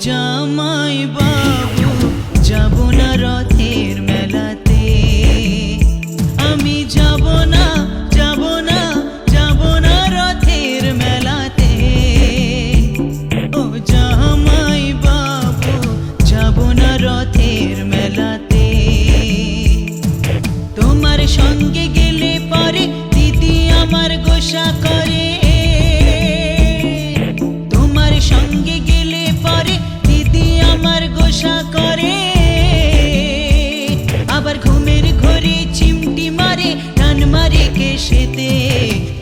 জামাই বাবু যাব না রথের মেলাতে, আমি যাব না যাব না যাব না রথের মেলাতে। ও জামাই বাবু যাব না রথের মেলাতে। তোমার সঙ্গে গেলে পরে দিদি আমার গোসা করে, তোমার সঙ্গে গেলে পরে দিদি আমার গোসা করে। আবার ঘুমের ঘরে চিমটি মারে টান মারে কেশেতে,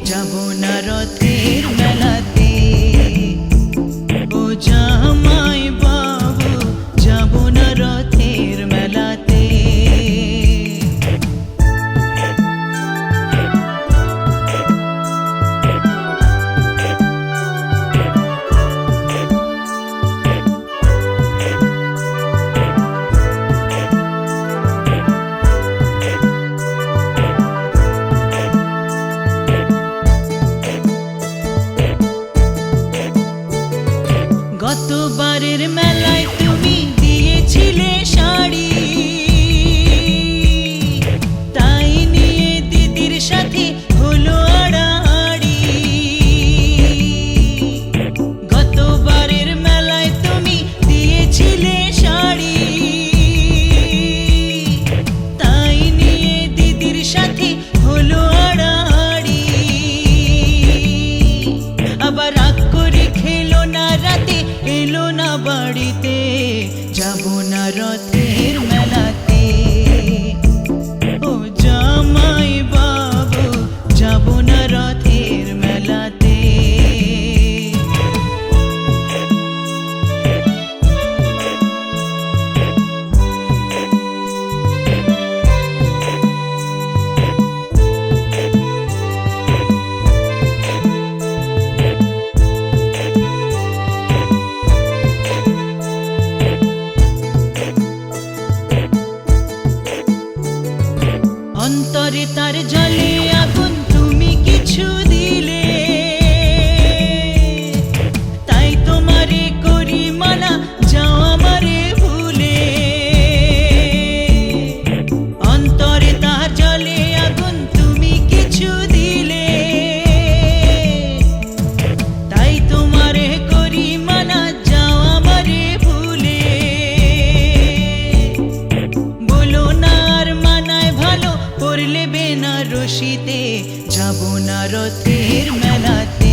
যাব না রথের মেলাতে। ও জামাই বাবু যাব না রথের মেলাতে। গতবারের মেলায় তুমি দিয়েছিলে শাড়ি, তাই নিয়ে দিদির সাথে হলো আড়াআড়ি। গতবারের মেলায় তুমি দিয়েছিলে শাড়ি, তাই নিয়ে দিদির সাথে হলো আড়াআড়ি। আবার রাগ করে খেলো না রাতে, এলো না বাড়িতে, যাব না রথের মেলাতে। ও জামাই বাবু যাব না রথের মেলাতে। অন্তরে তার জলে আগুন তুমি কিছু দিলে, তাই তোমারে করি মানা যাও আমারে ভুলে। অন্তরে তার জলে আগুন তুমি কিছু দিলে, তাই তোমারে করি মানা যাও আমারে ভুলে। বলো না আর মানায় ভালো পড়লে বেনারসিতে, যাব না রথের মেলাতে।